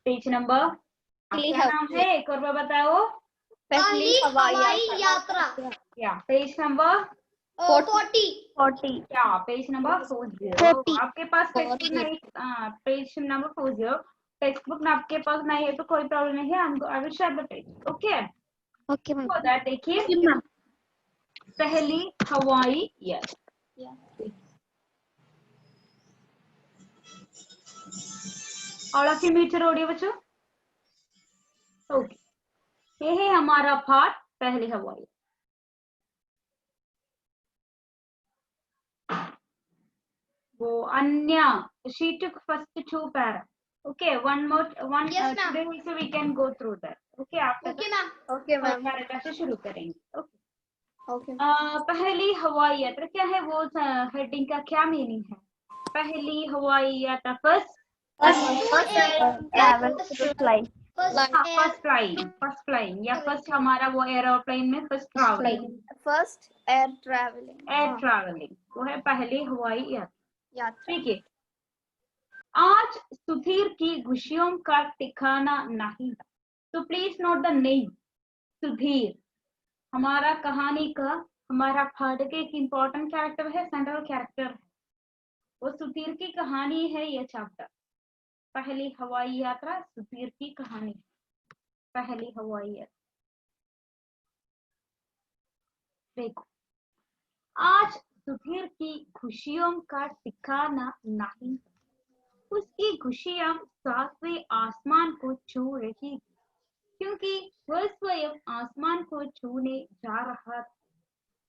Page number क्या नाम है, एक और बार बताओ। पहली हवाई यात्रा। या पेज नंबर 40। क्या पेज नंबर 40। आपके पास टेक्स्ट बुक नहीं, पेज नंबर 40 टेक्स्ट बुक आपके पास नहीं है तो कोई प्रॉब्लम नहीं है। I will share the page. Okay okay ma'am. For that देखिए पहली हवाई यात्रा। All of you mute your audio बच्चों। ओके ये है हमारा पार्ट पहली हवाई। वो अन्य she took first 2 para. Okay, one Yes, ma'am. today also we can go through that. Okay, after okay that ma'am. Okay ma'am. Paragraph से शुरू करेंगे। Okay okay. पहली हवाई यात्रा क्या है, वो हेडिंग का क्या मीनिंग है? पहली हवाई यात्रा फर्स्ट फ्लाइंग या फर्स्ट हमारा वो एरोप्लेन में first travelling, first air travelling वो है पहली हवाई यात्रा। यात्रा। ठीक है, आज सुधीर की खुशियों का ठिकाना नहीं था। तो please note the name Sudhir. हमारा कहानी का हमारा पाठ का एक इम्पोर्टेंट कैरेक्टर है, सेंट्रल कैरेक्टर है। वो सुधीर की कहानी है ये चैप्टर। पहली हवाई यात्रा सुधीर की कहानी। पहली हवाई यात्रा देखो, आज सुधीर की खुशियों का ठिकाना नहीं। उसकी खुशियां सातवें आसमान को छू रही थी, क्योंकि वह स्वयं आसमान को छूने जा रहा था।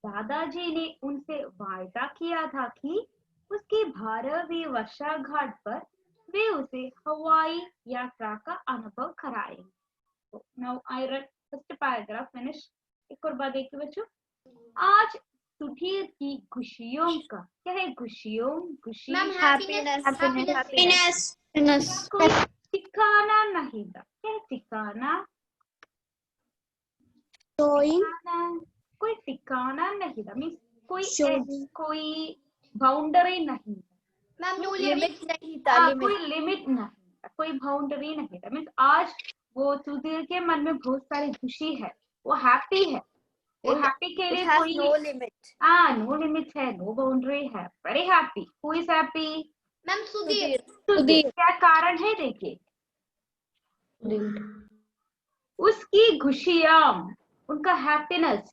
दादाजी ने उनसे वायदा किया था कि उसकी 12वीं वर्षगांठ पर वे उसे हवाई यात्रा का अनुभव कराएंगे। Now I read first paragraph finish. एक और बात देखिए बच्चों, आज सुधीर की खुशियों का क्या है, खुशियों खुशी कोई ठिकाना नहीं था। क्या है ठिकाना? कोई ठिकाना नहीं था, मीन्स कोई बाउंड्री नहीं था, लिमिट नहीं था। कोई लिमिट नहीं था, कोई बाउंड्री नहीं था। मीन्स आज वो सुधीर के मन में बहुत सारी खुशी है, वो हैप्पी है। वो हैप्पी के लिए कोई नो लिमिट। नो लिमिट है, नो बाउंड्री है, very happy. Who is happy? Ma'am Sudhir. क्या कारण है देखिए, उसकी खुशियां, उनका हैप्पीनेस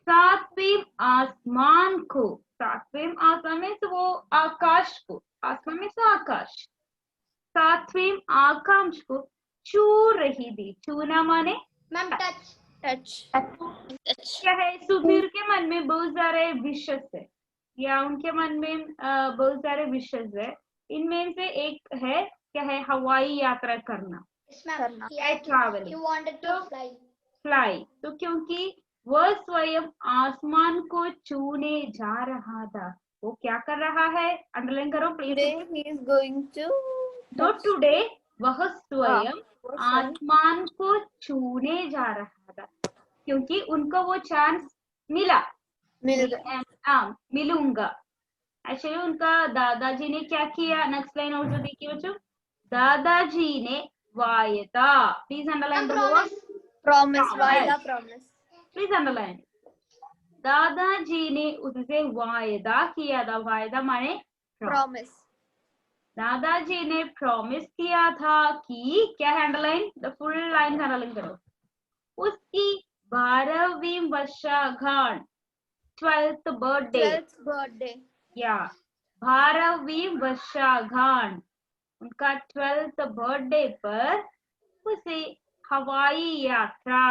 सातवें आसमान को, सातवें आसमान में तो वो आकाश को, आसमान में तो आकाश, सातवें आकाश को छू रही थी। छूना माने मैम टच। क्या है, सुधीर के मन में बहुत सारे विशेष है, या उनके मन में बहुत सारे विशेष है। इनमें से एक है क्या है, हवाई यात्रा करना, फ्लाई। तो क्योंकि वह स्वयं आसमान को छूने जा रहा था, वो क्या कर रहा है, अंडरलाइन करो प्लीज। नॉट टुडे, वह स्वयं आसमान को छूने जा रहा था, क्योंकि उनको वो चांस मिलूंगा। एक्चुअली उनका दादाजी ने क्या किया, नेक्स्ट लाइन और जो देखिए बच्चों, दादाजी ने वायदा, please underline the word promise. Please underline. दादाजी ने उससे वायदा किया था, वायदा माने प्रॉमिस। दादाजी ने प्रॉमिस किया था कि क्या है, underline the full line underline करो, उसकी 12वीं वर्षगांठ 12th बर्थडे या 12वीं वर्षगांठ, उनका 12th बर्थडे पर उसे हवाई यात्रा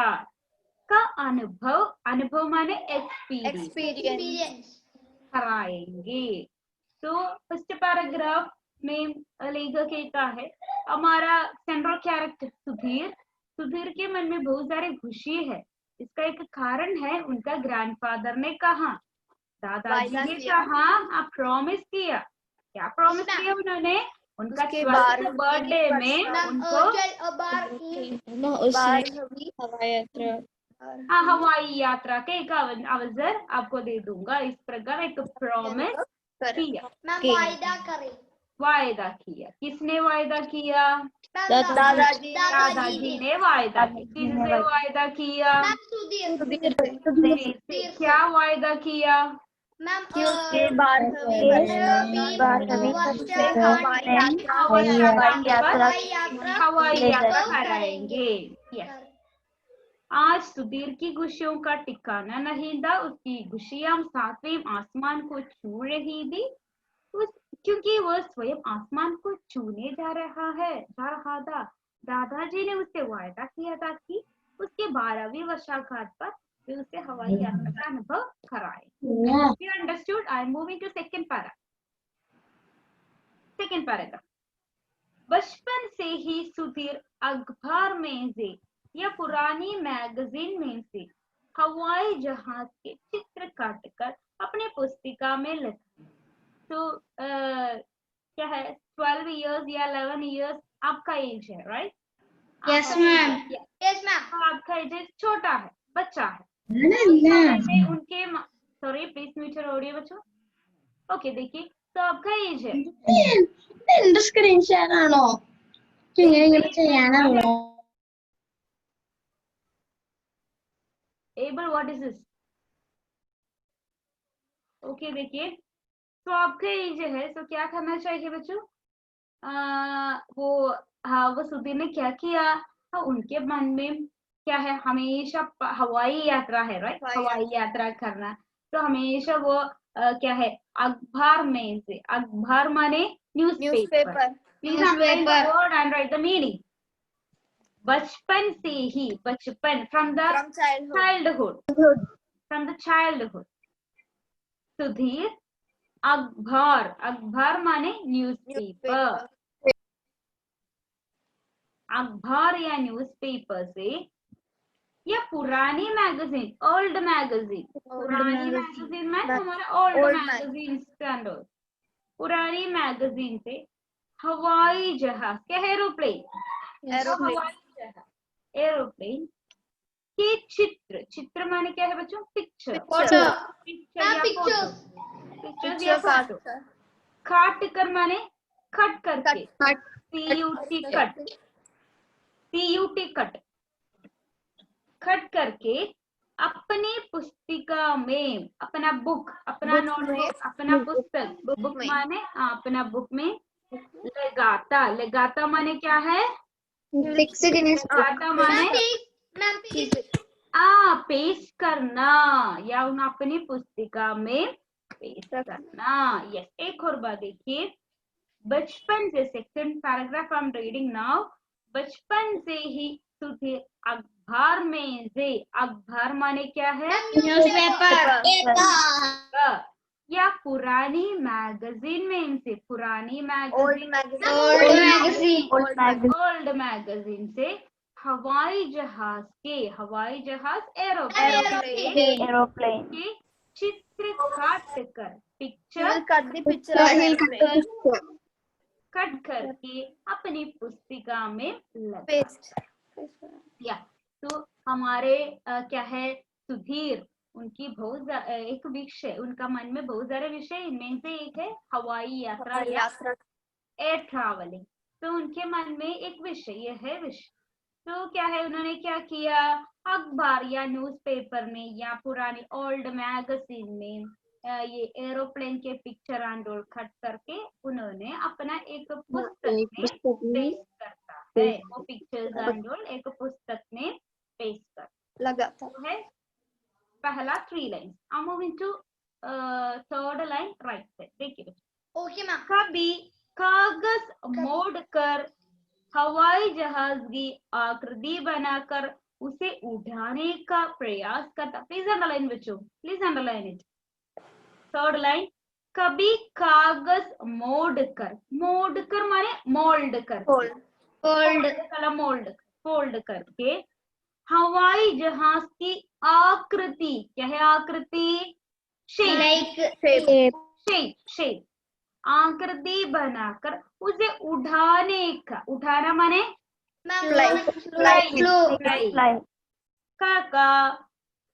का अनुभव माने एक्सपीरियंस कराएंगे। तो फर्स्ट पैराग्राफ में लेखक कहता है, हमारा सेंट्रल कैरेक्टर सुधीर के मन में बहुत सारी खुशी है। इसका एक कारण है, उनका ग्रैंडफादर ने कहा, दादाजी ने कहा, आप प्रॉमिस किया। क्या प्रॉमिस किया उन्होंने, उनका 12th बर्थडे में उनको हवाई यात्रा के एक अवसर आपको दे दूंगा। इस प्रकार एक प्रॉमिस किया, वायदा किया। किसने वायदा किया? दादाजी दादाजी ने वायदा किया। किससे वायदा किया? मैम सुधीर सुधीर से। क्या वायदा किया? मैम उसके बाद हवाई यात्रा कराएंगे। यस। आज सुधीर की खुशियों का ठिकाना नहीं था। उसकी खुशियां सातवें आसमान को छू रही थी। क्योंकि वह स्वयं आसमान को छूने जा रहा था। दादाजी ने उससे वायदा किया था कि उसके 12वीं वर्षगांठ पर वे उसे हवाई यात्रा का अनुभव कराएंगे। You understood? I am moving to second paragraph. बचपन से ही सुधीर अखबार में से या पुरानी मैगजीन में से हवाई जहाज के चित्र काटकर अपने पुस्तिका में लिखा। तो क्या है, 12 इयर्स या 11 इयर्स आपका एज है, right? Yes ma'am yes ma'am आपका एज छोटा है, बच्चा है। उनके sorry please mute your audio बच्चों। ओके, देखिए तो आपका एज है स्क्रीन शेयर ആണോ ഇങ്ങനെ ചെയ്യാനാണോ able what is this? Okay, देखिए तो आपका एज है, तो क्या करना चाहिए बच्चों? वो सुधीर ने क्या किया? उनके मन में क्या है, हमेशा हवाई यात्रा है, राइट? हवाई यात्रा करना। तो हमेशा वो क्या है, अखबार में से, अखबार माने newspaper. Please underline the word and right the meaning. बचपन से ही, बचपन फ्रॉम द चाइल्डहुड। सुधीर अखबार माने न्यूज़पेपर। अखबार या न्यूज़पेपर से या पुरानी मैगजीन, ओल्ड मैगजीन। पुरानी मैगजीन में हमारा ओल्ड मैगजीन स्टैंडर्ड। पुरानी मैगजीन से हवाई जहाज, क्या एरोप्लेन, एरोप्लेन के चित्र माने क्या है बच्चों? पिक्चर या फोटो। काट कर माने कट करके, कट करके अपनी पुस्तिका में, अपना बुक, अपना नोटबुक, अपना पुस्तक, बुक माने अपना बुक में लगाता माने क्या है? लगाता माने पेस्ट करना या उन अपनी पुस्तिका में पेस्ट करना। यस। एक और बात देखिए, बचपन से, second paragraph I am reading now. बचपन से ही सुधीर अखबार में से, अखबार माने क्या है? न्यूज़पेपर या पुरानी मैगजीन में से, पुरानी मैगजीन, ओल्ड मैगजीन से हवाई जहाज एरोप्लेन के चित्र काट कर, पिक्चर कट करके अपनी पुस्तिका में या तो हमारे क्या है, सुधीर, उनकी बहुत एक विषय, उनका मन में बहुत सारे विषय, इनमें से एक है हवाई यात्रा या एयर ट्रैवलिंग। तो उनके मन में एक विषय है विषय। तो क्या है, उन्होंने क्या किया? अखबार या न्यूज़पेपर में या पुरानी ओल्ड मैगजीन में ये एरोप्लेन के पिक्चर एंड रोल कट करके उन्होंने अपना एक पुस्तक में पेस्ट करता है। वो पिक्चर्स एंड रोल एक पुस्तक में पेस्ट कर लगाता है। पहला 3 line. I am moving to third line right side. देखिए ओके मैम। कभी कागज मोड़कर हवाई जहाज की आकृति बनाकर उसे उड़ाने का प्रयास करता। प्लीज अंडरलाइन बच्चों, please underline it. Third line, कभी कागज मोड़कर माने मोल्ड कर, फोल्ड करके हवाई जहाज की आकृति, क्या है आकृति? शेप आकृति बनाकर उसे उठाना माने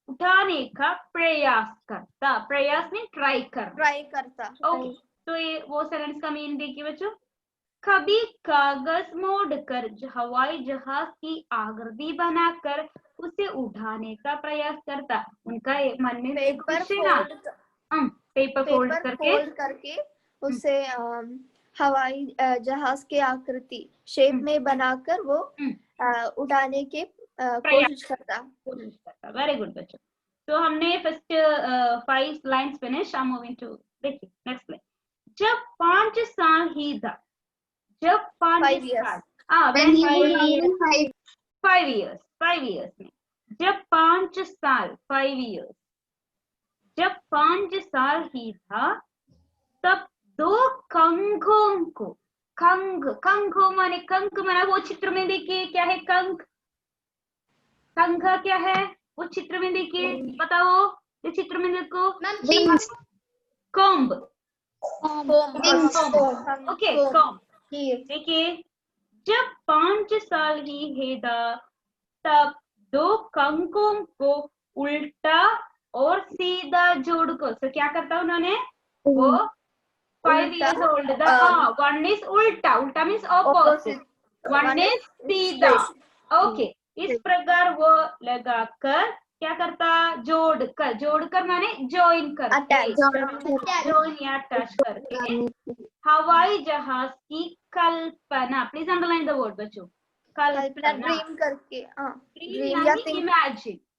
उठाने का प्रयास करता। प्रयास में ट्राई करता। ओके, तो ये वो सेंटेंस का मीनिंग देखिए बच्चों। कभी कागज मोड़कर हवाई जहाज की आकृति बनाकर उसे उठाने का प्रयास करता। उनका मन में पेपर क्वेश्चन आ पेपर फोल्ड करके करके उसे हवाई जहाज के आकृति शेप में बनाकर वो उड़ाने के कोशिश करता। वेरी गुड बच्चों। तो हमने first 5 lines finish. I am moving to देखिए नेक्स्ट लाइन। जब 5 साल ही था, जब 5 5 years. साल When he was 5 years 5 years में जब 5 साल 5 years जब 5 साल ही था तब 2 कंघों को कंघों माने कंक माना वो चित्र में देखिए क्या है कंक कंघा क्या है वो चित्र में देखिए बताओ इस चित्र में देखो Wings. Comb Wings. Okay comb देखिए जब 5 साल ही था तब 2 कंकों को उल्टा और सीधा जोड़कर तो क्या करता उन्होंने वो 5 years old था one is उल्टा उल्टा मीन्स ऑपोजिट one is सीधा ओके इस प्रकार वो लगाकर क्या करता जोड़कर माने ज्वाइन करके ज्वाइन या अटैच करके हवाई जहाज की कल्पना प्लीज अंडरलाइन द वर्ड बच्चों कल्पना ड्रीम करके ड्रीम यानी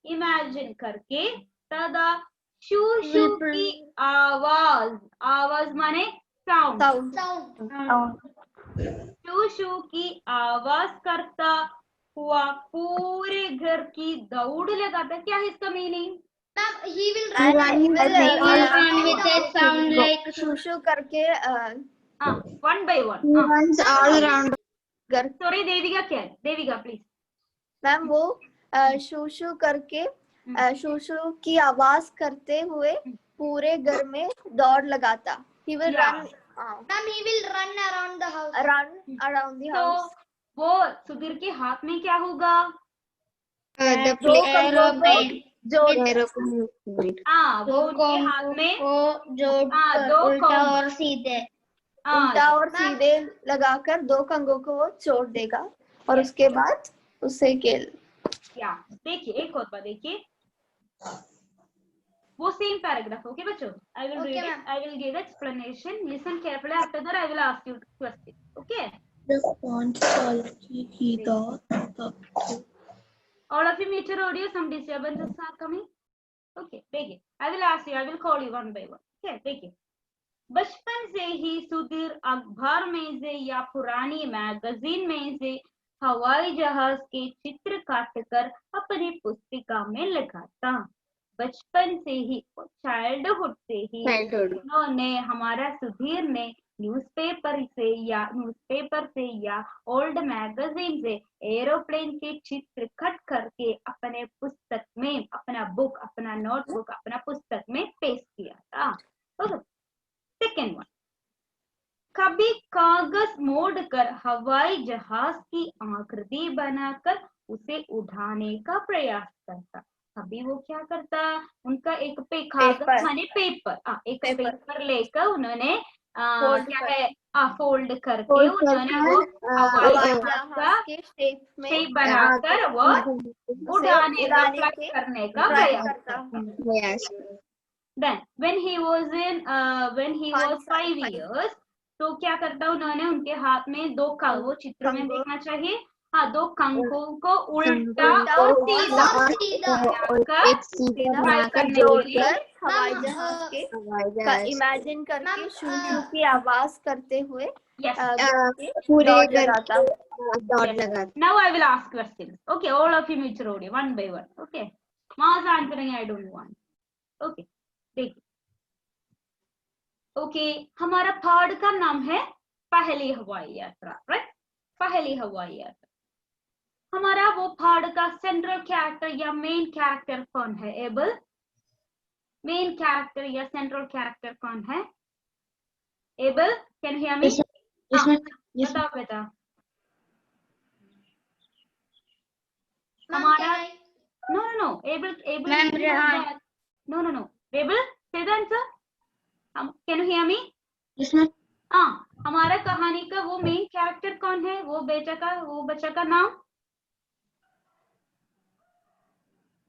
इमेजिन करके तदा शू शू की आवाज माने साउंड शू शू की आवाज करता हुआ पूरे घर की दौड़ लगाता। क्या है इसका meaning? Ma'am, he will He will run with a sound like शू करके one by one runs all around. घर सॉरी देविका क्या है देविका प्लीज मैम वो शू करके शू की आवाज करते हुए पूरे घर में दौड़ लगाता। He will Yeah. Ma'am, he will run around the house. run around the तो house. वो सुधीर के हाथ में क्या होगा? The दो aeroplane. जो Aeroplane. वो उनके हाथ में जोड़कर दो उल्टा कॉम्ब और सीधे उल्टा और सीधे लगाकर 2 कंगों को वो छोड़ देगा और उसके बाद उसे खेल। या देखिए एक और बात देखिए वो सेम पैराग्राफ ओके बच्चों I will Okay, read ma'am. It I will give explanation listen carefully after that I will ask you question okay The font quality he thought. all of you mute your audio some disturbances are coming okay देखिए I will ask you I will call you one by one okay देखिए बचपन से ही सुधीर अखबार में से या पुरानी magazine में से हवाई जहाज के चित्र काटकर अपनी पुस्तिका में लगाता। बचपन से ही चाइल्डहुड से ही उन्होंने हमारा सुधीर ने न्यूज़पेपर से या ओल्ड मैगजीन से एरोप्लेन के चित्र कट करके अपने पुस्तक में अपना बुक अपना नोटबुक अपना पुस्तक में पेस्ट किया था। सेकेंड वन कभी कागज मोड़कर हवाई जहाज की आकृति बनाकर उसे उठाने का प्रयास करता। कभी वो क्या करता उनका एक कागज माने पेपर लेकर उन्होंने क्या है फोल्ड करके उन्होंने वो हवाई जहाज का शेप बनाकर वो उड़ाने का ट्राई करने का प्रयास करता। Yes. Then when he was 5 years तो क्या करता उन्होंने उनके हाथ में 2 वो चित्र में देखना चाहिए 2 कंकों को उल्टा और सीधा हवाई जहाज के इमेजिन करके शू की आवाज करते हुए पूरे घर का दौड़ लगा। Now I will ask questions. Okay, all of you mute your audio one by one. Okay, mass answering I don't want. Okay, देखिए ओके हमारा थर्ड का नाम है पहली हवाई यात्रा राइट पहली हवाई यात्रा। हमारा वो थर्ड का सेंट्रल कैरेक्टर या मेन कैरेक्टर कौन है एबल मेन कैरेक्टर या सेंट्रल कैरेक्टर कौन है एबल कैन हियर मी बताओ बेटा हमारा no Abel no Abel say the answer can you hear me Yes, ma'am. हमारा कहानी का वो मेन कैरेक्टर कौन है? वो बच्चा का नाम?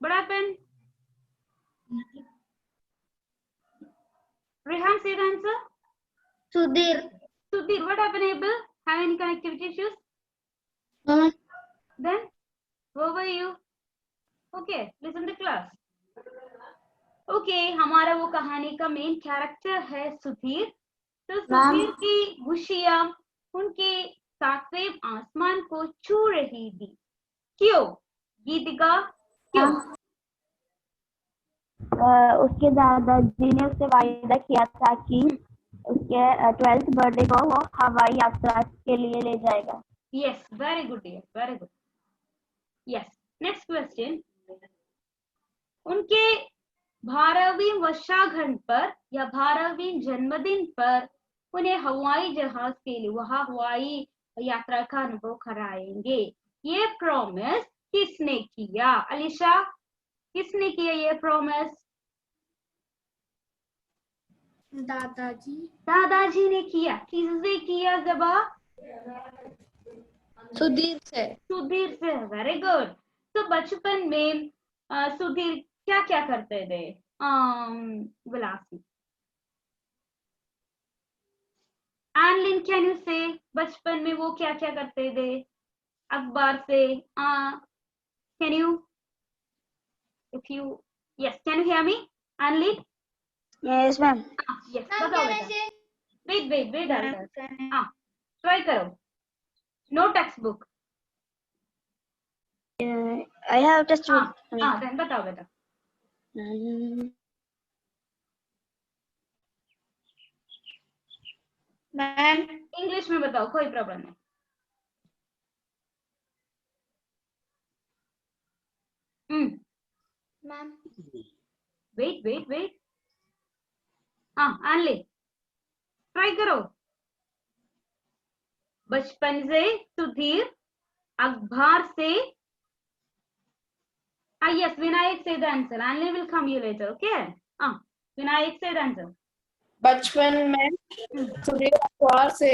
बड़ा pen Rehan, say the answer. Sudhir. Sudhir, what happened, Abel? Have any connectivity issues? Then, where were you? Okay, listen to class. Okay, हमारा वो कहानी का मेन कैरेक्टर है सुधीर. तो सुधीर की खुशियाँ उनके सातवें आसमान को छू रही थी. क्यों? गीतिका, क्यों? उसके दादाजी ने उससे वायदा किया था कि उसके 12th बर्थडे को वो हवाई यात्रा के लिए ले जाएगा. Yes, very good dear, very good. Yes, next question. उनके 12वीं वर्षगांठ पर या 12वीं जन्मदिन पर उन्हें हवाई जहाज के लिए वहां हवाई यात्रा का अनुभव कराएंगे. ये प्रॉमिस किसने किया? अलीशा, किसने किया ये प्रॉमिस? दादाजी ने किया. किससे किया जबा? सुधीर से. सुधीर से. Very good. तो बचपन में सुधीर क्या क्या करते थे? विलासी. एनलिन, कैन यू से बचपन में वो क्या क्या करते थे? अखबार से. Can you, if you, yes, can you hear me, Anli? Yes, ma'am. Yes, बताओ बेटा. Wait, try करो. No textbook. I have textbook. Then बताओ बेटा. मैम इंग्लिश में बताओ, कोई प्रॉब्लम नहीं. Ma'am Wait. Anli, try करो. बचपन से सुधीर अखबार से. Yes, Vinayak, say the answer. Anli will come you later, okay? Vinayak, say the answer. बचपन में सुधीर अखबार से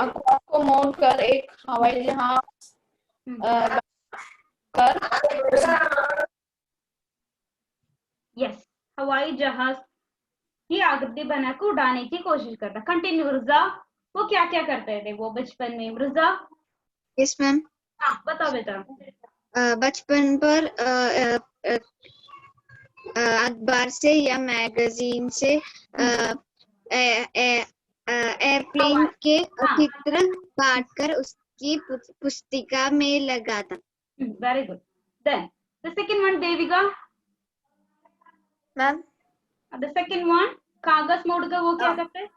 अखबार को मोड़ कर एक हवाई जहाज कर Yes, हवाई जहाज की आकृति बनाकर उड़ाने की कोशिश करता. कंटिन्यू रुजा. वो क्या क्या करते थे वो बचपन में? रुजा, यस मैम. बताओ बेटा. बचपन पर अखबार से या मैगजीन से एयरप्लेन के चित्र काटकर उसकी पुस्तिका में लगाता. Very good. Then the second one, Devika. Ma'am The second one, कागज मोड़कर वो क्या करते हैं?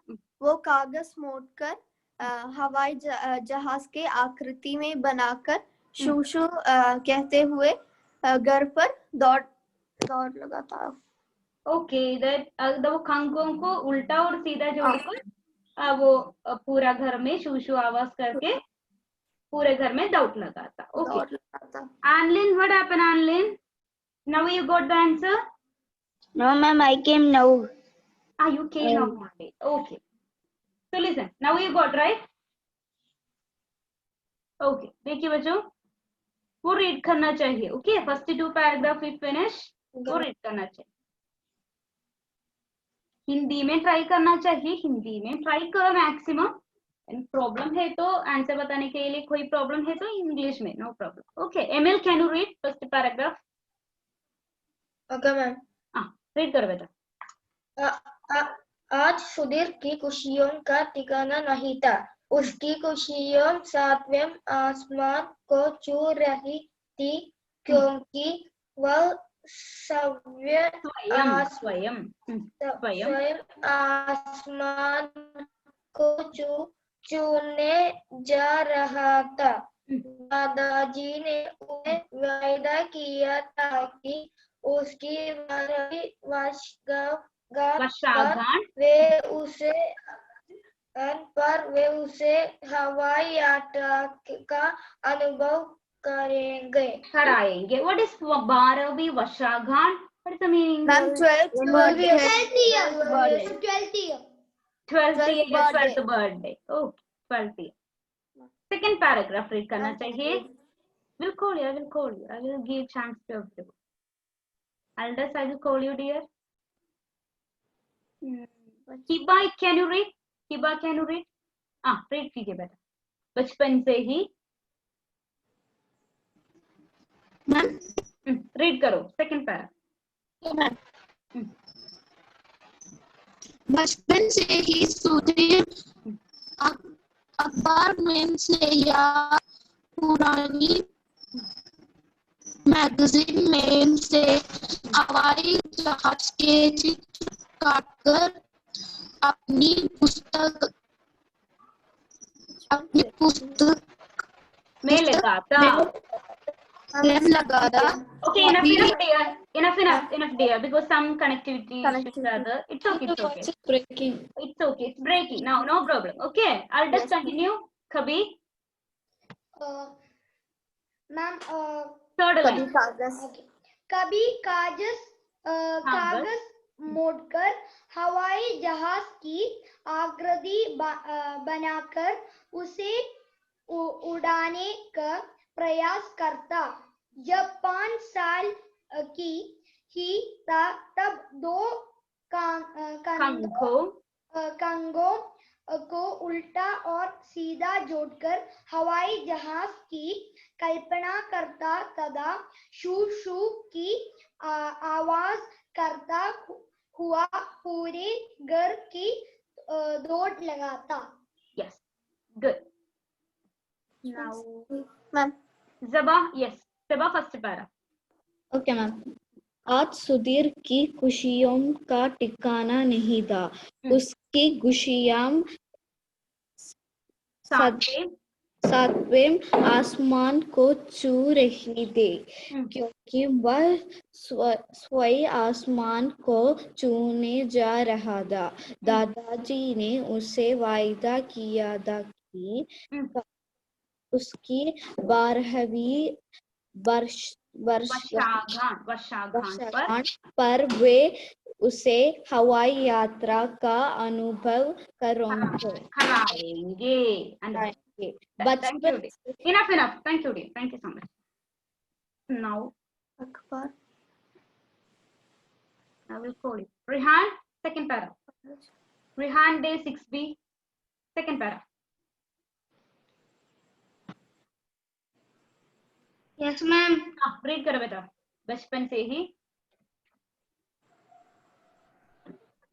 वो कागज मोड़कर हवाई जहाज के आकृति में बनाकर शू शू कहते हुए घर पर दौड़ लगाता. Okay, that वो खंगों को उल्टा और सीधा जोड़कर वो पूरा घर में शू शू आवाज करके पूरे घर में दौड़ लगाता. Okay. Anlin, what happened, Anlin? Now you got the answer? No, ma'am, I came now. You came now. Okay. So listen, now you got right? Okay. देखिए बच्चों, वो रीड करना चाहिए. Okay, first 2 paragraph we finish. वो read करना चाहिए. हिंदी में try करना चाहिए. हिंदी में ट्राई करो मैक्सिमम. प्रॉब्लम है तो आंसर बताने के लिए कोई प्रॉब्लम है तो इंग्लिश में, no problem. Okay, ML can you read first paragraph? Okay ma'am. Read करो बेटा. आज सुधीर की खुशियों का ठिकाना नहीं था. उसकी खुशियां 7वें आसमान को छू रही थी क्योंकि वह स्वयं आसमान को छूने जा रहा था. दादाजी ने उन्हें वायदा किया था कि उसकी 12वीं वर्षगांठ वे उसे हवाई यात्रा का अनुभव कराएंगे. What is 12वीं वर्षगांठ? What is the meaning? Ma'am 12th year. 12th year. 12th12th year या birthday. 12th birthday. Oh, 12th year. Second paragraph read करना चाहिए. I will call you. I will give chance to everyone. Aldous, I will call you, dear. Hiba, can you read? Read कीजिए बेटा. बचपन से ही. Ma'am Read करो. Second para. Ma'am बचपन से ही सुधीर अखबार में से या पुरानी मैगजीन में से हवाई जहाज के चित्र काटकर अपनी पुस्तक में लगाता. Okay, enough dear, because some connectivity issues are there. It's okay. It's breaking. Now, no problem. Okay, I'll just continue. Kabhi. Ma'am, Third line. कभी कागज मोड़कर हवाई जहाज की आकृति बनाकर उसे उड़ाने का प्रयास करता. जब 5 साल की ही था तब 2 कंगों को उल्टा और सीधा जोड़कर हवाई जहाज की कल्पना करता तथा शू शू की आवाज करता हुआ पूरे घर की दौड़ लगाता. Yes, good. Now, ma'am. Zaba, yes. Zaba first para. Okay ma'am. आज सुधीर की खुशियों का ठिकाना नहीं था. उसकी खुशियां सातवें आसमान को छू रही थी क्योंकि वह स्वयं आसमान को छूने जा रहा था. दादाजी ने उसे वायदा किया था कि उसकी 12वीं वर्षगांठ पर वे उसे हवाई यात्रा का अनुभव कराएंगे. Enough. Thank you, dear. Thank you so much. Now, अखबार. I will call you. Rehan, second para. Rehan, day 6B, second para. Yes, ma'am. Read करो बेटा. बचपन से ही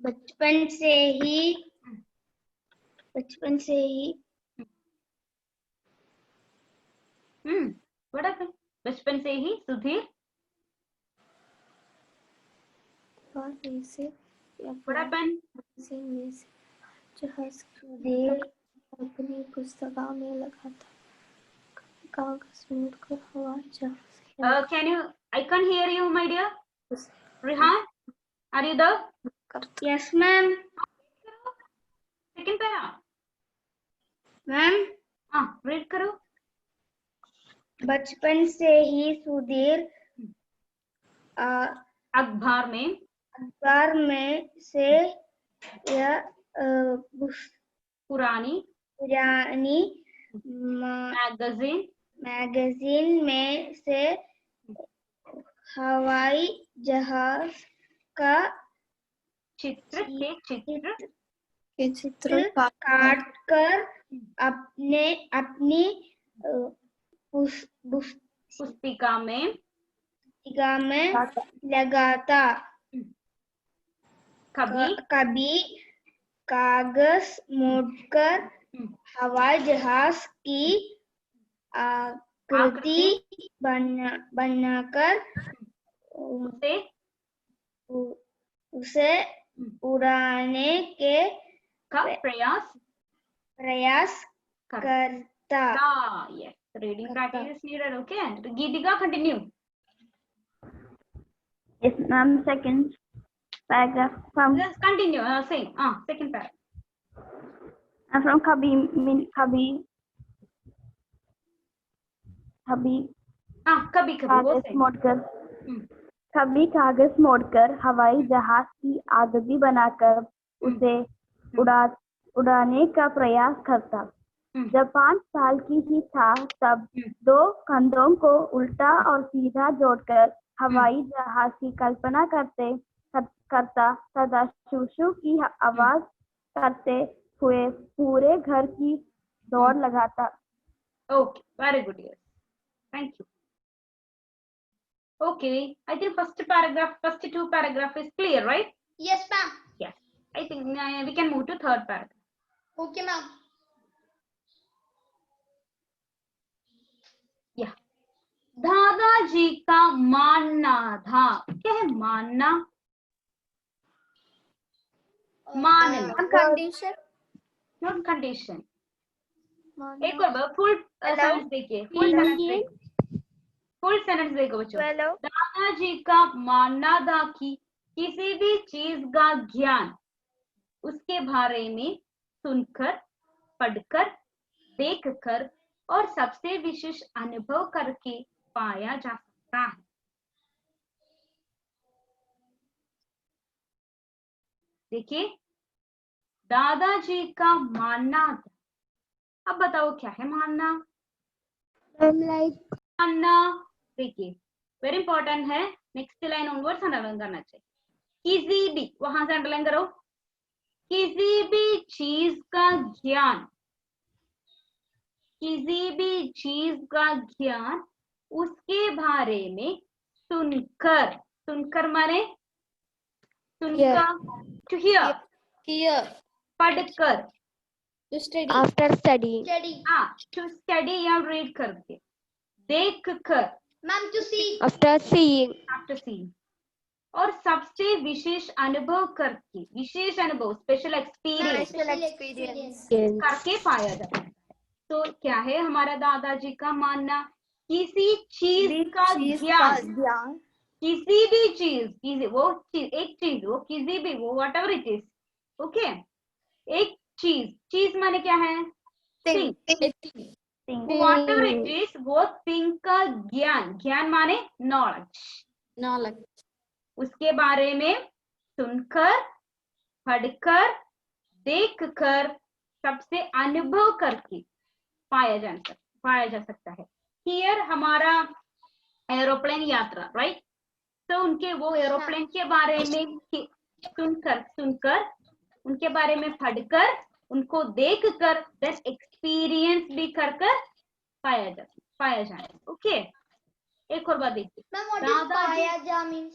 what happened? बचपन से ही सुधीर what happened? जहाज अपनी पुस्तका में लगाता. कागज मोड़कर हवाई जहाज. Can you? I can't hear you, my dear. Rehan, are you there? Yes, ma'am. Second para. Ma'am, read करो. बचपन से ही सुधीर अखबार में से या पुरानी मैगजीन में से हवाई जहाज का चित्र काटकर अपनी पुस्तिका में लगाता. कभी कागज मोड़कर हवाई जहाज की आकृति बनाकर उसे उड़ाने के प्रयास करता. Yes, reading practice is needed. Okay, Geetika, continue. Yes, ma'am. Second paragraph from. Just continue. Same. Second paragraph. From कभी कागज मोड़कर हवाई जहाज की आकृति बनाकर उसे उड़ाने का प्रयास करता। जब 5 साल की ही था तब 2 कंधों को उल्टा और सीधा जोड़कर हवाई जहाज की कल्पना करता सदा शू की आवाज करते हुए पूरे घर की दौड़ लगाता। Okay, very good. Yes, thank you. Okay, I think first two paragraph is clear, right? Yes, ma'am. Yes. I think we can move to third paragraph. Okay, ma'am. Yeah. दादाजी का मानना था, क्या है मानना? मान लो, कंडीशन नॉट कंडीशन। मानना। एक और फुल सेंटेंस देखिए, फुल सेंटेंस देखो बच्चों। दादाजी का मानना था कि किसी भी चीज का ज्ञान उसके बारे में सुनकर, पढ़कर, देखकर और सबसे विशेष अनुभव करके पाया जा सकता है। देखिए, दादाजी का मानना था। अब बताओ क्या है मानना? मानना देखिए वेरी इंपॉर्टेंट है, नेक्स्ट लाइन ऑनवर्ड्स अंडरलाइन करना चाहिए। किसी भी, वहां से अंडरलाइन करो, किसी भी चीज का ज्ञान, किसी भी चीज का ज्ञान उसके बारे में सुनकर, सुनकर माने सुनकर, टू हियर, पढ़कर, To study. After studying. हाँ, टू स्टडी या रीड करके, देख कर, Ma'am, to see. After seeing. After seeing, और सबसे विशेष अनुभव करके, विशेष अनुभव, स्पेशल एक्सपीरियंस Experience. करके पाया जाता है। तो क्या है हमारा दादाजी का मानना? किसी चीज का ज्ञान, किसी भी चीज, वो चीज, एक चीज, वो किसी भी, वो what ever it is, okay, एक चीज, चीज माने क्या है? Thing, what ever it is, वो थिंग का ज्ञान, ज्ञान माने नॉलेज, उसके बारे में सुनकर, पढ़कर, देखकर, सबसे अनुभव करके पाया जा सकता है। हियर हमारा एरोप्लेन यात्रा, राइट? तो उनके वो एरोप्लेन के बारे में सुनकर, उनके बारे में पढ़कर, उनको देखकर, देन एक्सपीरियंस भी कर पाया जाए। ओके, एक और बात देखिए, Ma'am, what is paya ja means?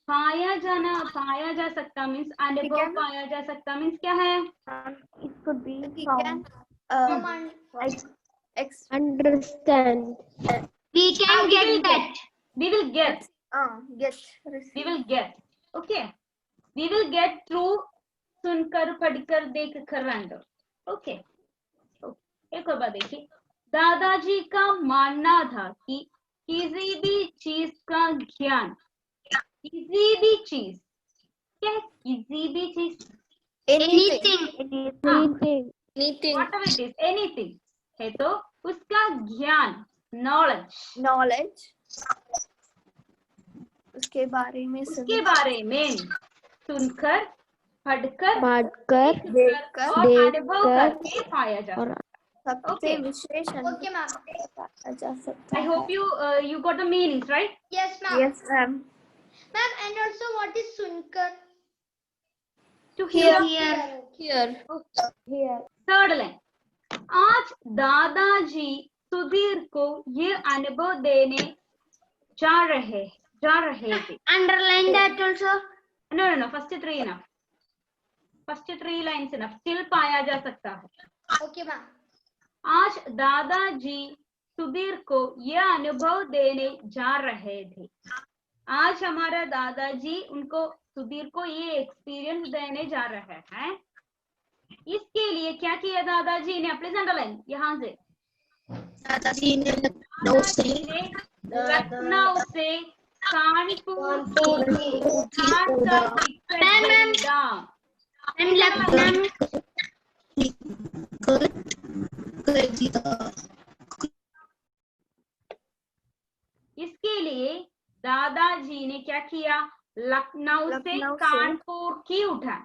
पाया जाना, पाया जा सकता मीन्स अनुभव, पाया जा सकता मीन्स क्या है? It could be can found. Understand. We can get that. We will get. get We will get. Okay. We will get through सुनकर, पढ़कर, देखकर, रैंडम। ओके, एक और बात देखिए, दादाजी का मानना था कि किसी भी चीज का ज्ञान, किसी भी चीज, क्या है? किसी भी चीज, Anything. whatever it is, anything है तो उसका ज्ञान, नॉलेज, उसके बारे में सुनकर, पढ़कर, देखकर और अनुभव करके पाया जा सकता है। सबसे विशेष Okay, ma'am. पाया जा सकता I है। hope you got the meanings, right? Yes, ma'am. Yes, ma'am. Ma'am, and also what is sunkar? To hear. Here. Third line, आज दादाजी सुधीर को ये अनुभव देने जा रहे थे। Underline that also. No, first three lines enough, still पाया जा सकता है। Okay, ma'am. आज दादाजी सुधीर को यह अनुभव देने जा रहे थे। आज हमारा दादाजी उनको, सुधीर को ये एक्सपीरियंस देने जा रहे हैं। इसके लिए क्या किया दादाजी ने? प्लीज अंडरलाइन यहाँ से, दादाजी ने लखनऊ से कानपुर खरीदा। इसके लिए दादाजी ने क्या किया? लखनऊ से कानपुर की उठाई,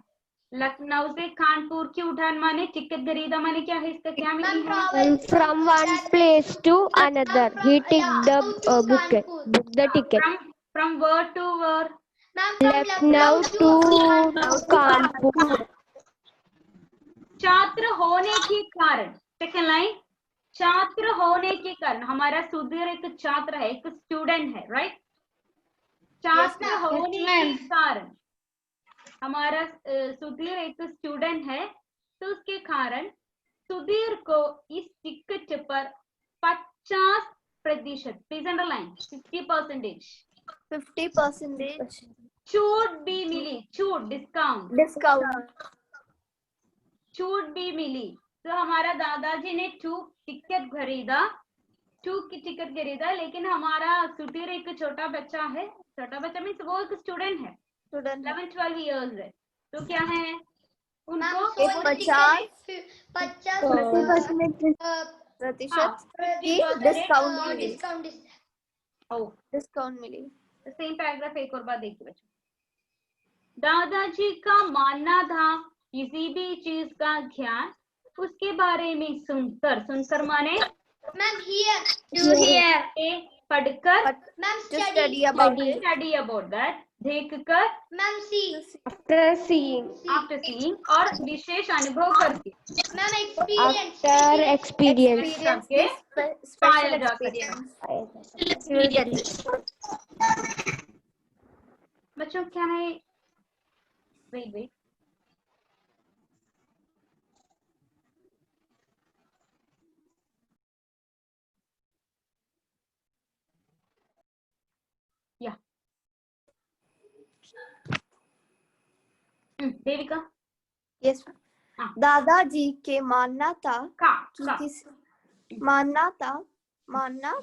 लखनऊ से कानपुर की उड़ान माने टिकट खरीदा माने क्या है, इसका क्या मीनिंग है? And from one place to another, he took the book the ticket. From where to where? Lucknow to Kanpur. छात्र होने के कारण, सेकंड लाइन, छात्र होने के कारण, हमारा सुधीर एक छात्र है, एक स्टूडेंट है, राइट? छात्र होने के कारण, हमारा सुधीर एक स्टूडेंट है, तो उसके कारण सुधीर को इस टिकट पर 50%, प्लीज अंडरलाइन, 50%, 50% छूट भी मिली, छूट, डिस्काउंट छूट भी मिली। तो हमारा दादाजी ने 2 टिकट खरीदा, लेकिन हमारा सुधीर एक छोटा बच्चा है, छोटा बच्चा मीन्स वो एक स्टूडेंट है, 11-12 इयर्स है, तो क्या है उनको 50% की डिस्काउंट मिली। सेम पैराग्राफ एक और बार देखिए बच्चों। दादाजी का मानना था किसी भी चीज का ज्ञान उसके बारे में सुनकर माने पढ़कर, स्टडी अबाउट दैट, देखकर, After seeing, और विशेष अनुभव करके, after experience. करके पाया जा सकता है। बच्चों क्या है, वेट, या देविका, यस दादाजी के मानना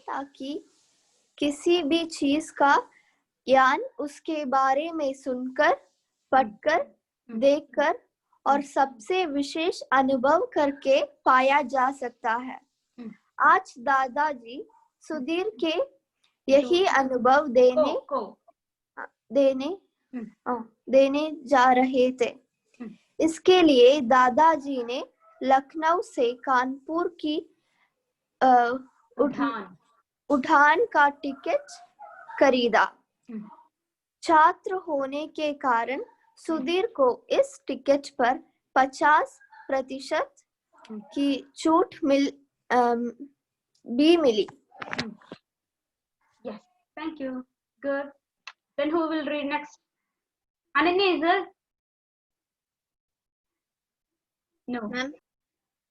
था कि किसी भी चीज का ज्ञान उसके बारे में सुनकर, पढ़कर, देखकर और सबसे विशेष अनुभव करके पाया जा सकता है। आज दादाजी सुधीर के यही अनुभव देने जा रहे थे। इसके लिए दादाजी ने लखनऊ से कानपुर की उड़ान का टिकट खरीदा। छात्र होने के कारण सुधीर को इस टिकट पर 50% की छूट भी मिली। Yes, thank you. Good. Then who will read next? Ananya, is there? No. Ma'am.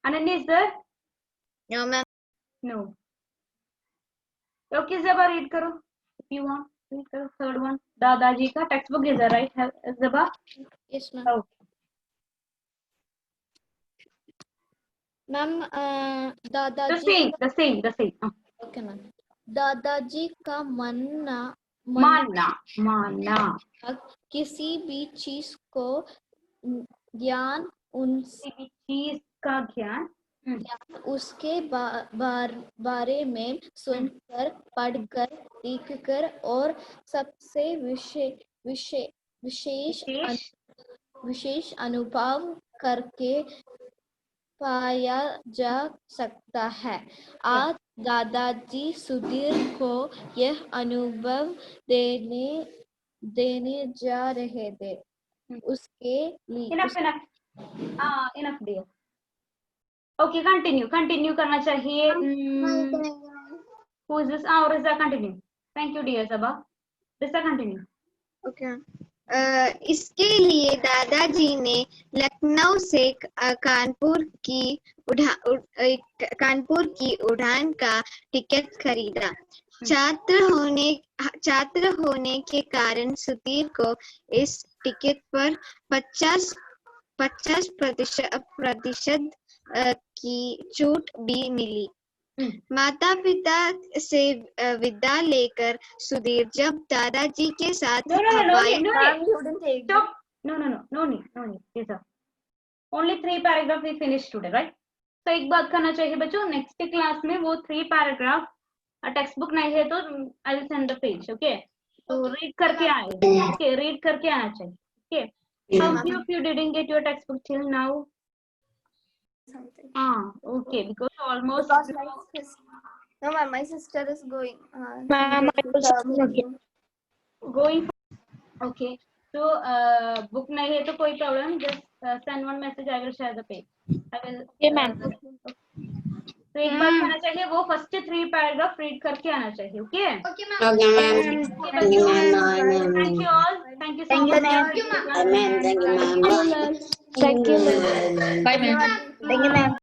Ananya, is there? No, ma'am. No. Okay, Zaba, read karo. If you want, read karo. Third one. Dadaji ka textbook is there, right? Zaba? Yes, ma'am. Okay. Ma'am दादाजी The same. Okay ma'am. दादाजी का मानना किसी भी चीज को ज्ञान उसके बारे में सुनकर, पढ़कर, देखकर और सबसे विशेष अनुभव करके पाया जा सकता है। आज दादाजी सुधीर को यह अनुभव देने जा रहे थे। उसके लिए enough dear. Okay, continue करना चाहिए। Who is this? Riza, continue. Thank you dear Zaba. Riza, continue. Okay. इसके लिए दादाजी ने लखनऊ से कानपुर की उड़ान का टिकट खरीदा। छात्र होने के कारण सुधीर को इस टिकट पर 50% की छूट भी मिली। माता पिता से विदा लेकर सुधीर जब दादाजी के साथ only 3 paragraph we finished today, right? तो एक बात करना चाहिए बच्चों, नेक्स्ट क्लास में वो 3 पैराग्राफ टेक्स्ट बुक नहीं है तो I will send the page, okay? तो रीड करके आए, ओके? रीड करके आना चाहिए, okay? How many of you didn't get your textbook till now? Something. Okay, because almost Because no, ma'am, my sister is going. Ma'am, I also going for, okay. So book nahi hai to koi problem, just send one message, I will share the page. I will Okay, ma'am. तो एक बात कहना चाहिए वो first 3 paragraph read करके आना चाहिए. Okay Okay, ma'am. Thank you, ma'am. Thank you all. Thank you so much. Ma'am, thank you, ma'am. Thank you, ma'am. Bye, ma'am. Thank you, ma'am.